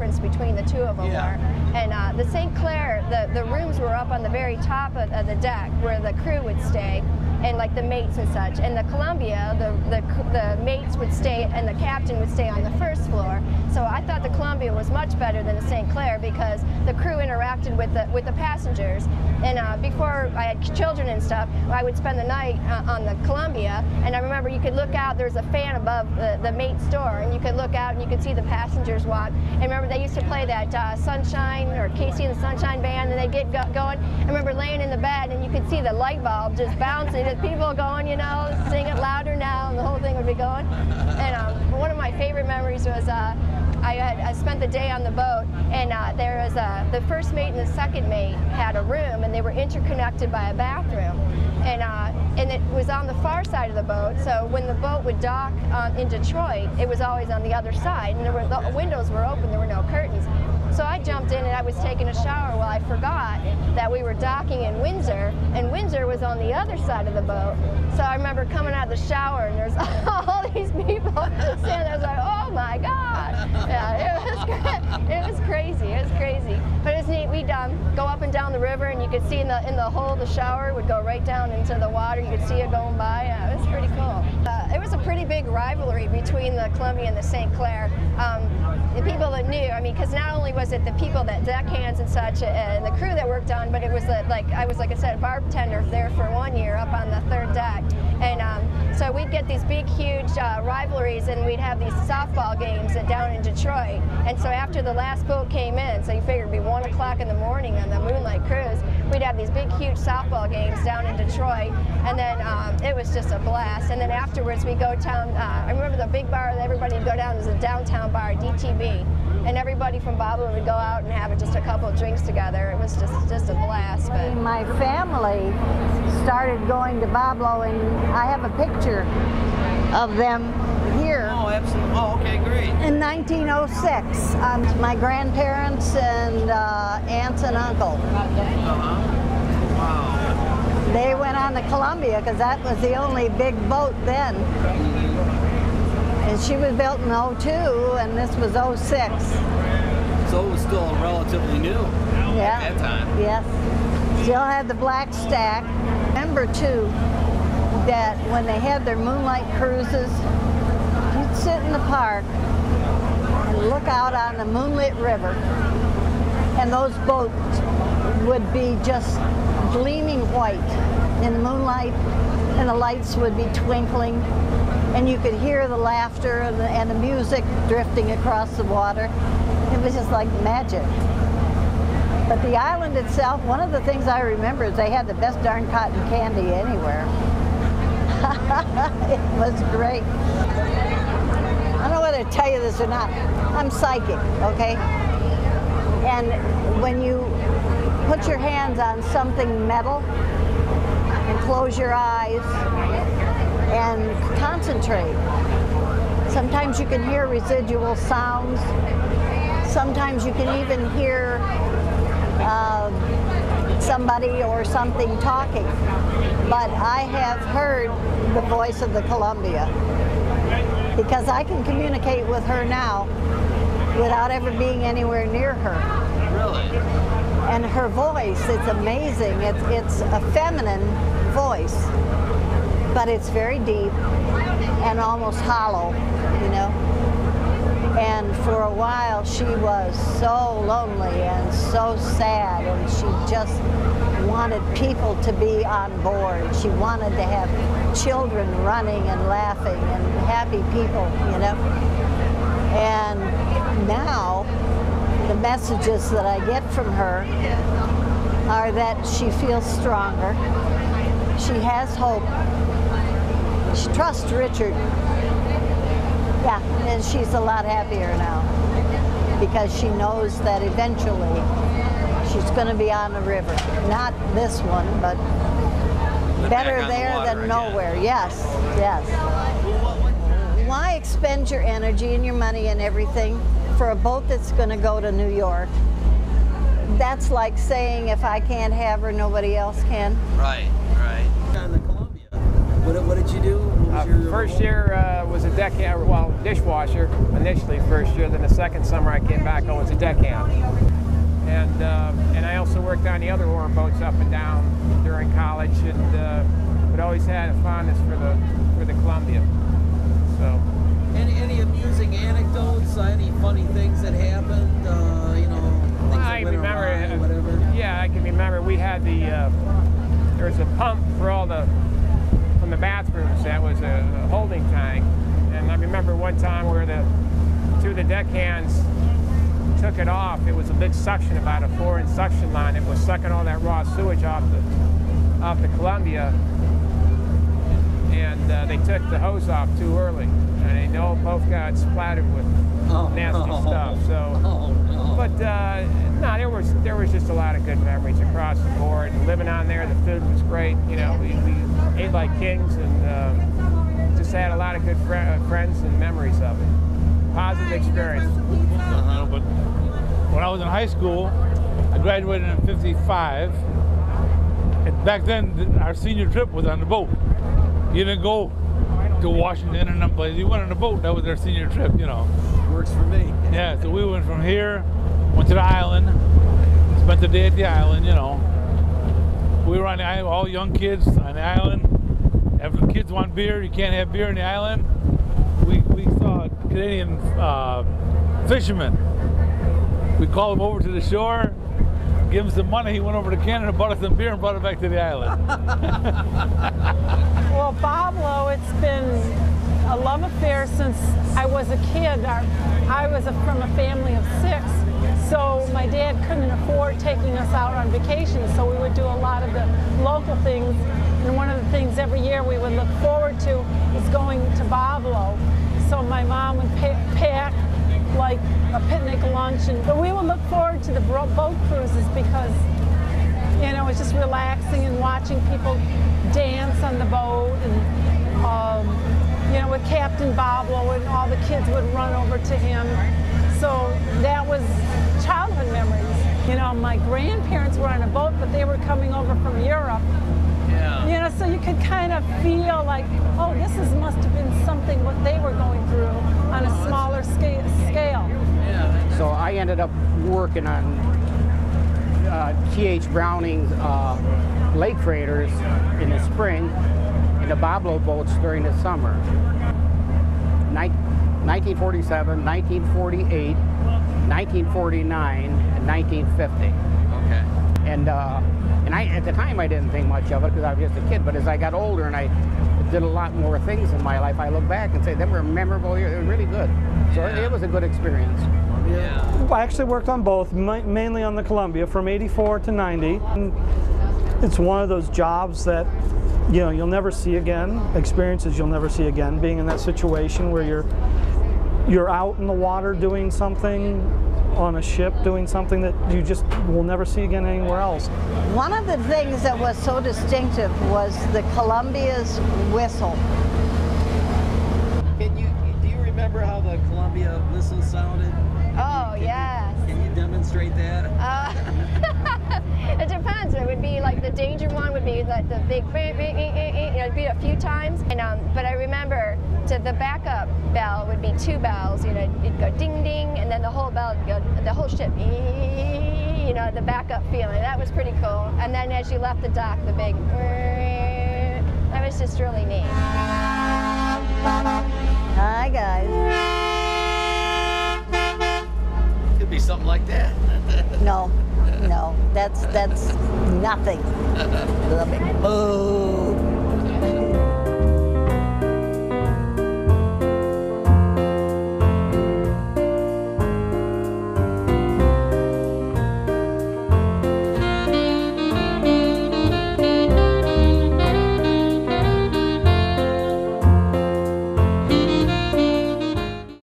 difference between the two of them were. And the St. Clair, the rooms were up on the very top of the deck where the crew would stay, and like the mates and such. And the Columbia, the mates would stay and the captain would stay on the first floor. So I thought the Columbia was much better than the St. Clair because the crew interacted with the passengers. And before I had children and stuff, I would spend the night on the Columbia, and I remember you could look out, there's a fan above the mate's door, and you could look out and you could see the passengers walk. And remember they used to play that Sunshine, or Casey and the Sunshine Band, and they'd get going. I remember laying in the bed and you could see the light bulb just bouncing, and people going, you know, sing it louder now, and the whole thing would be going. And one of my favorite memories was I spent the day on the boat, and there was the first mate and the second mate had a room, and they were interconnected by a bathroom. And it was on the far side of the boat, so when the boat would dock in Detroit, it was always on the other side, and the windows were open, there were no curtains. So I jumped in and I was taking a shower. Well, I forgot that we were docking in Windsor, and Windsor was on the other side of the boat. So I remember coming out of the shower and there's all these people standing there. I was like, oh my God. Yeah, it was crazy. It was crazy. But it was neat. We'd go up and down the river, and you could see in the hole of the shower would go right down into the water. You could see it going by. Yeah, it was pretty cool. It was a pretty big rivalry between the Columbia and the St. Clair. The people that knew, I mean, because not only was it the people that deckhands and such, and the crew that worked on, but it was like I said, a bartender there for 1 year up on the third deck. And so we'd get these big, huge rivalries, and we'd have these softball games down in Detroit. And so after the last boat came in, so you figured it'd be 1 o'clock in the morning on the Moonlight Cruise, we'd have these big, huge softball games down in Detroit. And then it was just a blast. And then afterwards we go down, I remember the big bar that everybody would go down was a downtown bar, DTB. And everybody from Babylon would go out and have just a couple of drinks together. It was just a blast. But my family started going to Babylon, and I have a picture of them here. Oh, absolutely. Oh, okay, great. In 1906, my grandparents and aunts and uncle. Wow. They went on the Columbia because that was the only big boat then. And she was built in '02, and this was '06. So it was still relatively new at that time. Yes. Still had the black stack. Remember, too, that when they had their moonlight cruises, you'd sit in the park and look out on the moonlit river, and those boats would be just gleaming white in the moonlight, and the lights would be twinkling, and you could hear the laughter and the music drifting across the water. It was just like magic. But the island itself, one of the things I remember is they had the best darn cotton candy anywhere. It was great. I don't know whether to tell you this or not. I'm psychic, okay? And when you put your hands on something metal and close your eyes and concentrate, sometimes you can hear residual sounds. Sometimes you can even hear somebody or something talking. But I have heard the voice of the Columbia because I can communicate with her now without ever being anywhere near her. Really? And her voice, it's amazing. It's a feminine voice, but it's very deep and almost hollow, you know. And for a while she was so lonely and so sad, and she just wanted people to be on board. She wanted to have children running and laughing and happy people, you know. And now the messages that I get from her are that she feels stronger, she has hope, she trusts Richard. Yeah, and she's a lot happier now because she knows that eventually she's going to be on the river. Not this one, but better there than nowhere. Yes, yes. Why expend your energy and your money and everything for a boat that's going to go to New York? That's like saying if I can't have her, nobody else can. Right, right. On the Columbia, What did you do? What was your First year was a deckhand, well, dishwasher initially first year. Then the second summer I came back, I was a deckhand. And I also worked on the other oar boats up and down during college, and but always had a fondness for the Columbia. So. Any amusing anecdotes? Any funny things that happened? You know, things that went awry or whatever. Yeah, I can remember. We had there was a pump for from the bathrooms that was a holding tank, and I remember one time where two of the deckhands took it off. It was a big suction, about a 4-inch suction line. It was sucking all that raw sewage off the Columbia, and they took the hose off too early, and they both got splattered with nasty stuff. So, but no, there was just a lot of good memories across the board. And living on there, the food was great. You know, we ate like kings, and just had a lot of good friends and memories of it. Positive experience. But when I was in high school, I graduated in '55. And back then, our senior trip was on the boat. You didn't go to Washington and them places. You went on the boat. That was our senior trip, you know. Works for me. Yeah, so we went from here, went to the island, spent the day at the island, you know. We were on the island, all young kids on the island. If the kids want beer, you can't have beer on the island. We saw Canadian fishermen. We called him over to the shore, give him some money. He went over to Canada, bought us some beer, and brought it back to the island. Well, Pablo, it's been a love affair since I was a kid. I was from a family of 6, so my dad couldn't afford taking us out on vacation, so we would do a lot of the local things. And one of the things every year we would look forward to is going to Pablo. So my mom would pack like a picnic lunch, but we would look forward to the boat cruises because, you know, it's just relaxing and watching people dance on the boat, and you know, with Captain Pablo, and all the kids would run over to him. So that was childhood memories. You know, my grandparents were on a boat, but they were coming over from Europe. Yeah. You know, so you could kind of feel like, oh, must have been something what they were going through on a smaller scale. Yeah. So I ended up working on T.H. Browning's lake freighters in the spring, in the Pablo boats during the summer. 1947, 1948, 1949, and 1950. Okay. And at the time I didn't think much of it because I was just a kid, but as I got older and I did a lot more things in my life, I look back and say they were memorable years. They were really good. So it was a good experience. Yeah. I actually worked on both, mainly on the Columbia from '84 to '90. And it's one of those jobs that, you know, you'll never see again, experiences you'll never see again, being in that situation where you're out in the water doing something, on a ship doing something that you just will never see again anywhere else. One of the things that was so distinctive was the Columbia's whistle. Do you remember how the Columbia whistle sounded? Oh, yes. Can you demonstrate that? It depends. It would be like the danger one would be like the big, you know, it'd be a few times. And but I remember the backup bell would be 2 bells. You know, it'd go ding ding, and then the whole bell would go, the whole ship, you know, the backup feeling. That was pretty cool. And then as you left the dock, the big, that was just really neat. Hi guys. Could be something like that. No, that's nothing. The big boo.